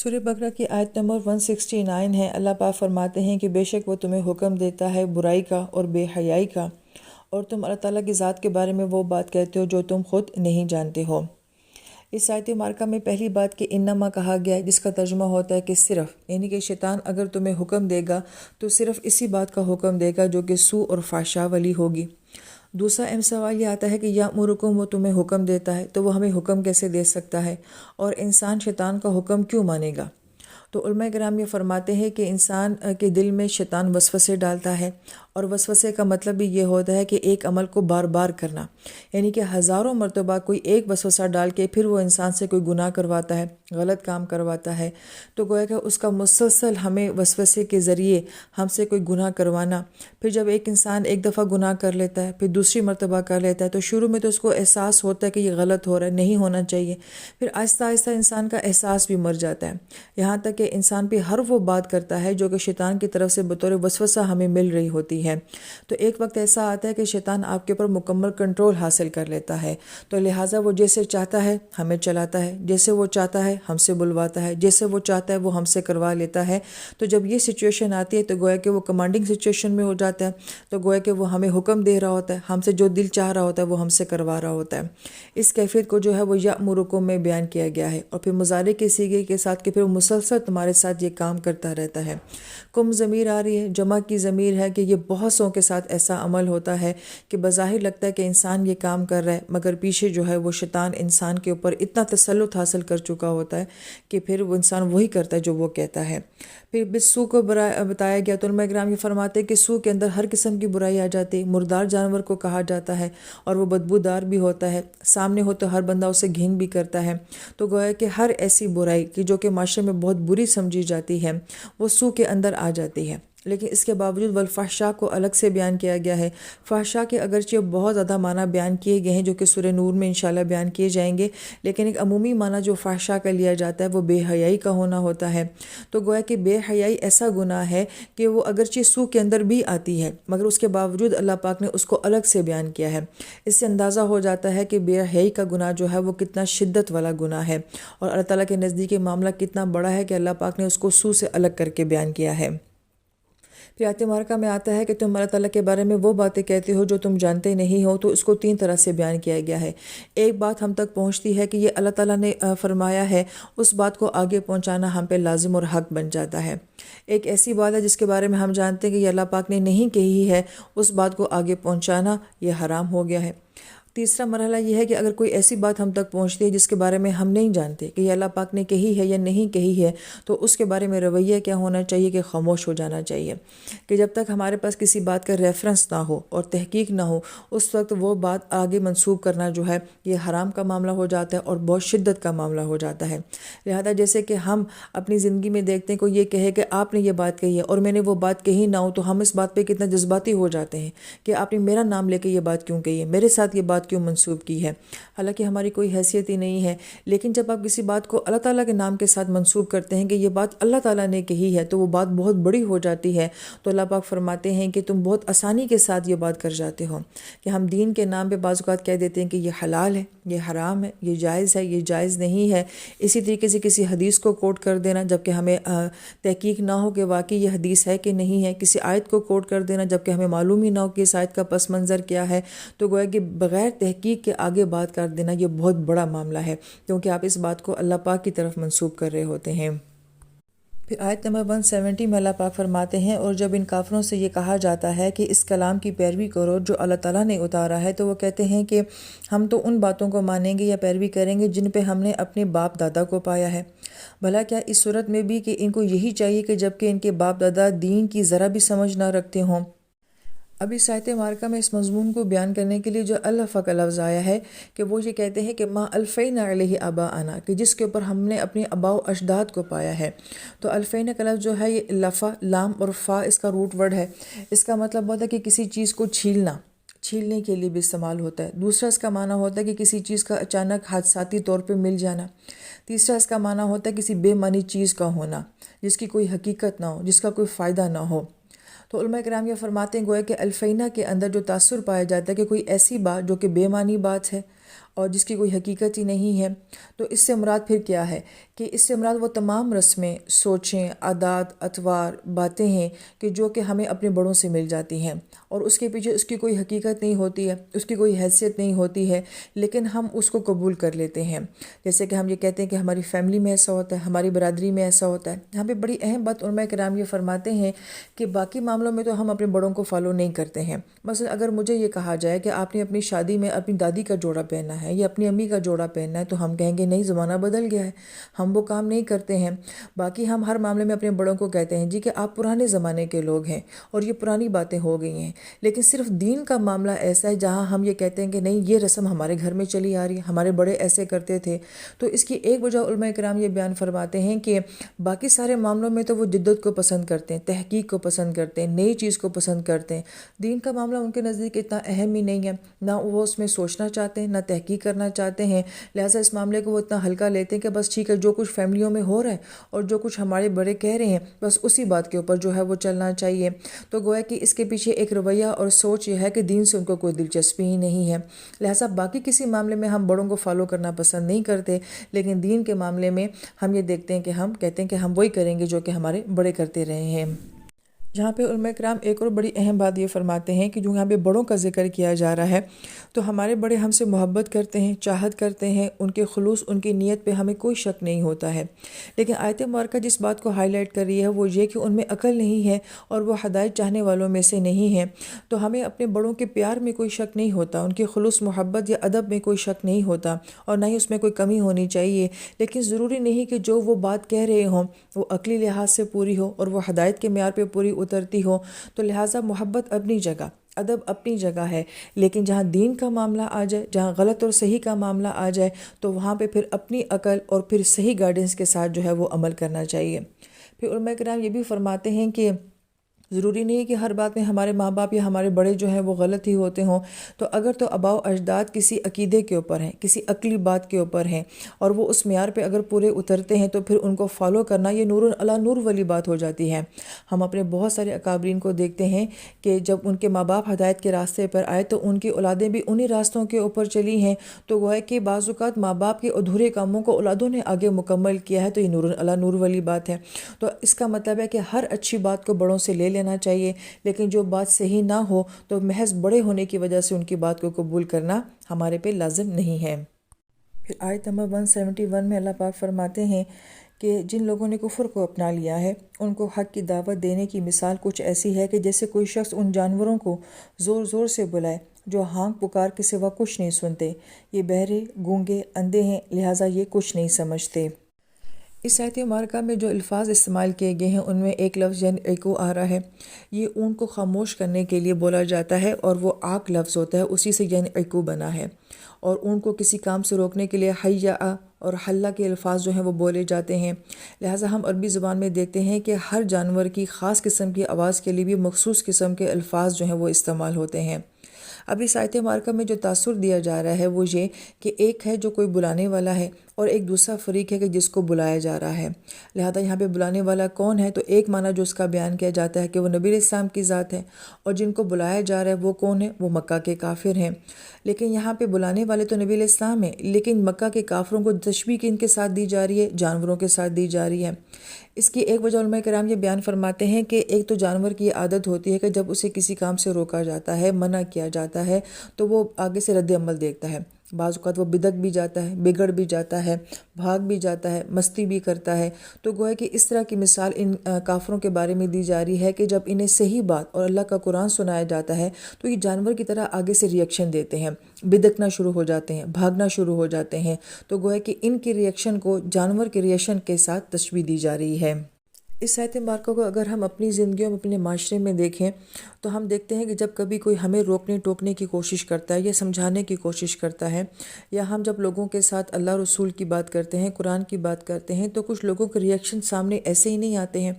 سورہ بقرہ کی آیت نمبر 169 ہے۔ اللہ پاک فرماتے ہیں کہ بے شک وہ تمہیں حکم دیتا ہے برائی کا اور بے حیائی کا، اور تم اللہ تعالیٰ کی ذات کے بارے میں وہ بات کہتے ہو جو تم خود نہیں جانتے ہو۔ اس آیت مبارکہ میں پہلی بات کہ انما کہا گیا ہے، جس کا ترجمہ ہوتا ہے کہ صرف، یعنی کہ شیطان اگر تمہیں حکم دے گا تو صرف اسی بات کا حکم دے گا جو کہ سوء اور فحشاء والی ہوگی۔ دوسرا اہم سوال یہ آتا ہے کہ یامرکم، وہ تمہیں حکم دیتا ہے تو وہ ہمیں حکم کیسے دے سکتا ہے، اور انسان شیطان کا حکم کیوں مانے گا؟ تو علماء کرام یہ فرماتے ہیں کہ انسان کے دل میں شیطان وسوسے ڈالتا ہے، اور وسوسے کا مطلب بھی یہ ہوتا ہے کہ ایک عمل کو بار بار کرنا، یعنی کہ ہزاروں مرتبہ کوئی ایک وسوسہ ڈال کے پھر وہ انسان سے کوئی گناہ کرواتا ہے، غلط کام کرواتا ہے۔ تو گویا کہ اس کا مسلسل ہمیں وسوسے کے ذریعے ہم سے کوئی گناہ کروانا، پھر جب ایک انسان ایک دفعہ گناہ کر لیتا ہے، پھر دوسری مرتبہ کر لیتا ہے، تو شروع میں تو اس کو احساس ہوتا ہے کہ یہ غلط ہو رہا ہے، نہیں ہونا چاہیے، پھر آہستہ آہستہ انسان کا احساس بھی مر جاتا ہے، یہاں تک کہ انسان پہ ہر وہ بات کرتا ہے جو کہ شیطان کی طرف سے بطور وسوسہ ہمیں مل رہی ہوتی ہے۔ تو ایک وقت ایسا آتا ہے کہ شیطان آپ کے اوپر مکمل کنٹرول حاصل کر لیتا ہے، تو لہٰذا وہ جیسے چاہتا ہے ہمیں چلاتا ہے، جیسے وہ چاہتا ہے ہم سے بلواتا ہے، جیسے وہ چاہتا ہے وہ ہم سے کروا لیتا ہے۔ تو جب یہ سچویشن آتی ہے تو گویا کہ وہ کمانڈنگ سچویشن میں ہو جاتا ہے، تو گویا کہ وہ ہمیں حکم دے رہا ہوتا ہے، ہم سے جو دل چاہ رہا ہوتا ہے وہ ہم سے کروا رہا ہوتا ہے۔ اس کیفیت کو جو ہے وہ یأمرکم میں بیان کیا گیا ہے، اور پھر مضارع کے صیغے کے ساتھ کہ پھر مسلسل تمہارے ساتھ یہ کام کرتا رہتا ہے۔ کم ضمیر آ رہی ہے، جمع کی ضمیر ہے کہ یہ بہت سوں کے ساتھ ایسا عمل ہوتا ہے کہ بظاہر لگتا ہے کہ انسان یہ کام کر رہا ہے، مگر پیچھے جو ہے وہ شیطان انسان کے اوپر اتنا تسلط حاصل کر چکا ہوتا ہے کہ پھر وہ انسان وہی کرتا ہے جو وہ کہتا ہے۔ پھر بالسوء کو بتایا گیا تو علماء کرام یہ فرماتے ہیں کہ سوء کے اندر ہر قسم کی برائی آ جاتی ہے۔ مردار جانور کو کہا جاتا ہے اور وہ بدبودار بھی ہوتا ہے، سامنے ہو تو ہر بندہ اسے گھین بھی کرتا ہے۔ تو گویا کہ ہر ایسی برائی کہ جو کہ معاشرے میں بہت بری سمجھی جاتی ہے وہ سوء کے اندر آ جاتی ہے، لیکن اس کے باوجود والفحشاء کو الگ سے بیان کیا گیا ہے۔ فحشاء کے اگرچہ بہت زیادہ معنی بیان کیے گئے ہیں جو کہ سورہ نور میں انشاءاللہ بیان کیے جائیں گے، لیکن ایک عمومی معنی جو فحشاء کا لیا جاتا ہے وہ بے حیائی کا ہونا ہوتا ہے۔ تو گویا کہ بے حیائی ایسا گناہ ہے کہ وہ اگرچہ سوء کے اندر بھی آتی ہے، مگر اس کے باوجود اللہ پاک نے اس کو الگ سے بیان کیا ہے۔ اس سے اندازہ ہو جاتا ہے کہ بے حیائی کا گناہ جو ہے وہ کتنا شدت والا گناہ ہے، اور اللہ تعالیٰ کے نزدیک معاملہ کتنا بڑا ہے کہ اللہ پاک نے اس کو سوء سے الگ کر کے بیان کیا ہے۔ پھر آیت مبارکہ میں آتا ہے کہ تم اللہ تعالیٰ کے بارے میں وہ باتیں کہتے ہو جو تم جانتے نہیں ہو، تو اس کو 3 طرح سے بیان کیا گیا ہے۔ ایک بات ہم تک پہنچتی ہے کہ یہ اللہ تعالیٰ نے فرمایا ہے، اس بات کو آگے پہنچانا ہم پہ لازم اور حق بن جاتا ہے۔ ایک ایسی بات ہے جس کے بارے میں ہم جانتے ہیں کہ یہ اللہ پاک نے نہیں کہی ہے، اس بات کو آگے پہنچانا یہ حرام ہو گیا ہے۔ تیسرا مرحلہ یہ ہے کہ اگر کوئی ایسی بات ہم تک پہنچتی ہے جس کے بارے میں ہم نہیں جانتے کہ یہ اللہ پاک نے کہی ہے یا نہیں کہی ہے، تو اس کے بارے میں رویہ کیا ہونا چاہیے کہ خاموش ہو جانا چاہیے، کہ جب تک ہمارے پاس کسی بات کا ریفرنس نہ ہو اور تحقیق نہ ہو، اس وقت وہ بات آگے منسوب کرنا جو ہے یہ حرام کا معاملہ ہو جاتا ہے اور بہت شدت کا معاملہ ہو جاتا ہے۔ لہذا جیسے کہ ہم اپنی زندگی میں دیکھتے ہیں کوئی یہ کہے کہ آپ نے یہ بات کہی ہے اور میں نے وہ بات کہی نہ ہو، تو ہم اس بات پہ کتنا جذباتی ہو جاتے ہیں کہ آپ نے میرا نام لے کے یہ بات کیوں کہی ہے، میرے ساتھ یہ بات کیوں منسوب کی ہے، حالانکہ ہماری کوئی حیثیت ہی نہیں ہے۔ لیکن جب آپ کسی بات کو اللہ تعالیٰ کے نام کے ساتھ منسوب کرتے ہیں کہ یہ بات اللہ تعالیٰ نے کہی ہے، تو وہ بات بہت بڑی ہو جاتی ہے۔ تو اللہ پاک فرماتے ہیں کہ تم بہت آسانی کے ساتھ یہ بات کر جاتے ہو، کہ ہم دین کے نام پہ بعض اوقات کہہ دیتے ہیں کہ یہ حلال ہے، یہ حرام ہے، یہ جائز ہے، یہ جائز نہیں ہے۔ اسی طریقے سے کسی حدیث کو کوٹ کر دینا جبکہ ہمیں تحقیق نہ ہو کہ واقعی یہ حدیث ہے کہ نہیں ہے، کسی آیت کو کوٹ کر دینا جبکہ ہمیں معلوم ہی نہ ہو کہ اس آیت کا پس منظر کیا ہے۔ تو گویا کہ بغیر تحقیق کے آگے بات کر دینا یہ بہت بڑا معاملہ ہے، کیونکہ آپ اس بات کو اللہ پاک کی طرف منسوب کر رہے ہوتے ہیں۔ پھر آیت نمبر 170 میں اللہ پاک فرماتے ہیں، اور جب ان کافروں سے یہ کہا جاتا ہے کہ اس کلام کی پیروی کرو جو اللہ تعالیٰ نے اتارا ہے، تو وہ کہتے ہیں کہ ہم تو ان باتوں کو مانیں گے یا پیروی کریں گے جن پہ ہم نے اپنے باپ دادا کو پایا ہے۔ بھلا کیا اس صورت میں بھی کہ ان کو یہی چاہیے کہ جبکہ ان کے باپ دادا دین کی ذرا بھی سمجھ نہ رکھتے ہوں؟ اب اس آیت مبارکہ میں اس مضمون کو بیان کرنے کے لیے جو الفا کا لفظ آیا ہے کہ وہ یہ کہتے ہیں کہ ما الفینا علیہ آباءنا، کہ جس کے اوپر ہم نے اپنے آباء و اجداد کو پایا ہے۔ تو الفینا کا لفظ جو ہے یہ لفا، لام اور فا اس کا روٹ ورڈ ہے۔ اس کا مطلب ہوتا ہے کہ کسی چیز کو چھیلنے کے لیے بھی استعمال ہوتا ہے۔ دوسرا اس کا معنی ہوتا ہے کہ کسی چیز کا اچانک حادثاتی طور پہ مل جانا۔ تیسرا اس کا معنی ہوتا ہے کسی بے معنی چیز کا ہونا جس کی کوئی حقیقت نہ ہو، جس کا کوئی فائدہ نہ ہو۔ تو علماء کرام یہ فرماتے ہیں گویا کہ الفینہ کے اندر جو تاثر پایا جاتا ہے کہ کوئی ایسی بات جو کہ بے معنی بات ہے اور جس کی کوئی حقیقت ہی نہیں ہے، تو اس سے مراد پھر کیا ہے کہ اس سے مراد وہ تمام رسمیں، سوچیں، عادات، اطوار، باتیں ہیں کہ جو کہ ہمیں اپنے بڑوں سے مل جاتی ہیں اور اس کے پیچھے اس کی کوئی حقیقت نہیں ہوتی ہے، اس کی کوئی حیثیت نہیں ہوتی ہے، لیکن ہم اس کو قبول کر لیتے ہیں۔ جیسے کہ ہم یہ کہتے ہیں کہ ہماری فیملی میں ایسا ہوتا ہے، ہماری برادری میں ایسا ہوتا ہے۔ یہاں پہ بڑی اہم بات علماء کرام یہ فرماتے ہیں کہ باقی معاملوں میں تو ہم اپنے بڑوں کو فالو نہیں کرتے ہیں۔ مثلا اگر مجھے یہ کہا جائے کہ آپ نے اپنی شادی میں اپنی دادی کا جوڑا پہننا ہے یا اپنی امی کا جوڑا پہننا ہے، تو ہم کہیں گے نہیں، زمانہ بدل گیا ہے، ہم وہ کام نہیں کرتے ہیں۔ باقی ہم ہر معاملے میں اپنے بڑوں کو کہتے ہیں جی کہ آپ پرانے زمانے کے لوگ ہیں اور یہ پرانی باتیں ہو گئی ہیں۔ لیکن صرف دین کا معاملہ ایسا ہے جہاں ہم یہ کہتے ہیں کہ نہیں، یہ رسم ہمارے گھر میں چلی آ رہی ہے، ہمارے بڑے ایسے کرتے تھے۔ تو اس کی ایک وجہ علماء کرام یہ بیان فرماتے ہیں کہ باقی سارے معاملوں میں تو وہ جدت کو پسند کرتے ہیں، تحقیق کو پسند کرتے ہیں، نئی چیز کو پسند کرتے ہیں۔ دین کا معاملہ ان کے نزدیک اتنا اہم ہی نہیں ہے، نہ وہ اس میں سوچنا چاہتے ہیں، نہ تحقیق کرنا چاہتے ہیں، لہٰذا اس معاملے کو وہ اتنا ہلکا لیتے ہیں کہ بس ٹھیک ہے، جو کچھ فیملیوں میں ہو رہا ہے اور جو کچھ ہمارے بڑے کہہ رہے ہیں بس اسی بات کے اوپر جو ہے وہ چلنا چاہیے۔ تو گویا کہ اس کے پیچھے ایک رویہ اور سوچ یہ ہے کہ دین سے ان کو کوئی دلچسپی ہی نہیں ہے، لہٰذا باقی کسی معاملے میں ہم بڑوں کو فالو کرنا پسند نہیں کرتے، لیکن دین کے معاملے میں ہم یہ دیکھتے ہیں کہ ہم کہتے ہیں کہ ہم وہی کریں گے جو کہ ہمارے بڑے کرتے رہے ہیں۔ جہاں پہ علماء کرام ایک اور بڑی اہم بات یہ فرماتے ہیں کہ جو یہاں پہ بڑوں کا ذکر کیا جا رہا ہے، تو ہمارے بڑے ہم سے محبت کرتے ہیں، چاہت کرتے ہیں، ان کے خلوص، ان کی نیت پہ ہمیں کوئی شک نہیں ہوتا ہے، لیکن آیت مبارکہ جس بات کو ہائی لائٹ کر رہی ہے وہ یہ کہ ان میں عقل نہیں ہے اور وہ ہدایت چاہنے والوں میں سے نہیں ہیں۔ تو ہمیں اپنے بڑوں کے پیار میں کوئی شک نہیں ہوتا، ان کے خلوص، محبت یا ادب میں کوئی شک نہیں ہوتا اور نہ ہی اس میں کوئی کمی ہونی چاہیے، لیکن ضروری نہیں کہ جو وہ بات کہہ رہے ہوں وہ عقلی لحاظ سے پوری ہو اور وہ ہدایت کے معیار پہ پوری اترتی ہو۔ تو لہٰذا محبت اپنی جگہ، ادب اپنی جگہ ہے، لیکن جہاں دین کا معاملہ آ جائے، جہاں غلط اور صحیح کا معاملہ آ جائے، تو وہاں پہ پھر اپنی عقل اور پھر صحیح گائیڈنس کے ساتھ جو ہے وہ عمل کرنا چاہیے۔ پھر علماء کرام یہ بھی فرماتے ہیں کہ ضروری نہیں کہ ہر بات میں ہمارے ماں باپ یا ہمارے بڑے جو ہیں وہ غلط ہی ہوتے ہوں، تو اگر تو آباء و اجداد کسی عقیدے کے اوپر ہیں، کسی عقلی بات کے اوپر ہیں اور وہ اس معیار پہ اگر پورے اترتے ہیں، تو پھر ان کو فالو کرنا یہ نور علی نور والی بات ہو جاتی ہے۔ ہم اپنے بہت سارے اکابرین کو دیکھتے ہیں کہ جب ان کے ماں باپ ہدایت کے راستے پر آئے تو ان کی اولادیں بھی انہی راستوں کے اوپر چلی ہیں، تو گویا کہ بعض اوقات ماں باپ کے ادھورے کاموں کو اولادوں نے آگے مکمل کیا ہے، تو یہ نور علی نور والی بات ہے۔ تو اس کا مطلب ہے کہ ہر اچھی بات کو بڑوں سے لینا چاہیے، لیکن جو بات صحیح نہ ہو تو محض بڑے ہونے کی وجہ سے ان کی بات کو قبول کرنا ہمارے پہ لازم نہیں ہے۔ پھر آیت نمبر 171 میں اللہ پاک فرماتے ہیں کہ جن لوگوں نے کفر کو اپنا لیا ہے ان کو حق کی دعوت دینے کی مثال کچھ ایسی ہے کہ جیسے کوئی شخص ان جانوروں کو زور زور سے بلائے جو ہانک پکار کے سوا کچھ نہیں سنتے، یہ بہرے، گونگے، اندھے ہیں، لہٰذا یہ کچھ نہیں سمجھتے۔ اس آیت مبارکہ میں جو الفاظ استعمال کیے گئے ہیں ان میں ایک لفظ یعنی ایکو آ رہا ہے، یہ اون کو خاموش کرنے کے لیے بولا جاتا ہے اور وہ آک لفظ ہوتا ہے، اسی سے یعنی ایکو بنا ہے، اور اون کو کسی کام سے روکنے کے لیے حیّا اور حلّہ کے الفاظ جو ہیں وہ بولے جاتے ہیں۔ لہٰذا ہم عربی زبان میں دیکھتے ہیں کہ ہر جانور کی خاص قسم کی آواز کے لیے بھی مخصوص قسم کے الفاظ جو ہیں وہ استعمال ہوتے ہیں۔ اب اس آیت مبارکہ میں جو تاثر دیا جا رہا ہے وہ یہ کہ ایک ہے جو کوئی بلانے والا ہے اور ایک دوسرا فریق ہے کہ جس کو بلایا جا رہا ہے۔ لہذا یہاں پہ بلانے والا کون ہے، تو ایک معنی جو اس کا بیان کیا جاتا ہے کہ وہ نبی علیہ السلام کی ذات ہے، اور جن کو بلایا جا رہا ہے وہ کون ہے، وہ مکہ کے کافر ہیں۔ لیکن یہاں پہ بلانے والے تو نبی علیہ السلام ہیں، لیکن مکہ کے کافروں کو تشبیہ کن کے ساتھ دی جا رہی ہے، جانوروں کے ساتھ دی جا رہی ہے۔ اس کی ایک وجہ علماء کرام یہ بیان فرماتے ہیں کہ ایک تو جانور کی یہ عادت ہوتی ہے کہ جب اسے کسی کام سے روکا جاتا ہے، منع کیا جاتا ہے، تو وہ آگے سے رد عمل دیکھتا ہے، بعض اوقات وہ بدک بھی جاتا ہے، بگڑ بھی جاتا ہے، بھاگ بھی جاتا ہے، مستی بھی کرتا ہے۔ تو گویا کہ اس طرح کی مثال ان کافروں کے بارے میں دی جا رہی ہے کہ جب انہیں صحیح بات اور اللہ کا قرآن سنایا جاتا ہے تو یہ جانور کی طرح آگے سے ریئیکشن دیتے ہیں، بدکنا شروع ہو جاتے ہیں، بھاگنا شروع ہو جاتے ہیں۔ تو گویا کہ ان کی ریئیکشن کو جانور کے ریئیکشن کے ساتھ تشبیہ دی جا رہی ہے۔ اس آیت مبارکہ کو اگر ہم اپنی زندگیوں میں، اپنے معاشرے میں دیکھیں تو ہم دیکھتے ہیں کہ جب کبھی کوئی ہمیں روکنے ٹوکنے کی کوشش کرتا ہے یا سمجھانے کی کوشش کرتا ہے، یا ہم جب لوگوں کے ساتھ اللہ رسول کی بات کرتے ہیں، قرآن کی بات کرتے ہیں، تو کچھ لوگوں کے ریئیکشن سامنے ایسے ہی نہیں آتے ہیں،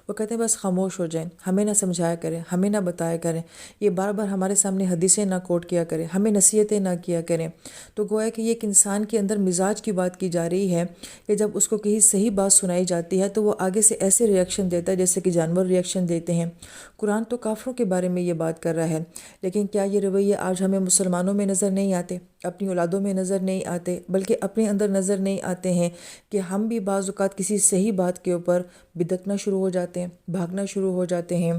وہ کہتے ہیں بس خاموش ہو جائیں، ہمیں نہ سمجھایا کریں، ہمیں نہ بتایا کریں، یہ بار بار ہمارے سامنے حدیثیں نہ کوٹ کیا کریں، ہمیں نصیحتیں نہ کیا کریں۔ تو گویا کہ یہ ایک انسان کے اندر مزاج کی بات کی جا رہی ہے کہ جب اس کو کہیں صحیح بات سنائی جاتی ہے تو وہ آگے سے ایسے ریئیکشن دیتا ہے جیسے کہ جانور ریئیکشن دیتے ہیں۔ قرآن تو کافروں کے بارے میں یہ بات کر رہا ہے، لیکن کیا یہ رویے آج ہمیں مسلمانوں میں نظر نہیں آتے، اپنی اولادوں میں نظر نہیں آتے، بلکہ اپنے اندر نظر نہیں آتے ہیں کہ ہم بھی بعض اوقات کسی صحیح بات کے اوپر بدعتنا شروع ہو جاتے ہیں، بھاگنا شروع ہو جاتے ہیں،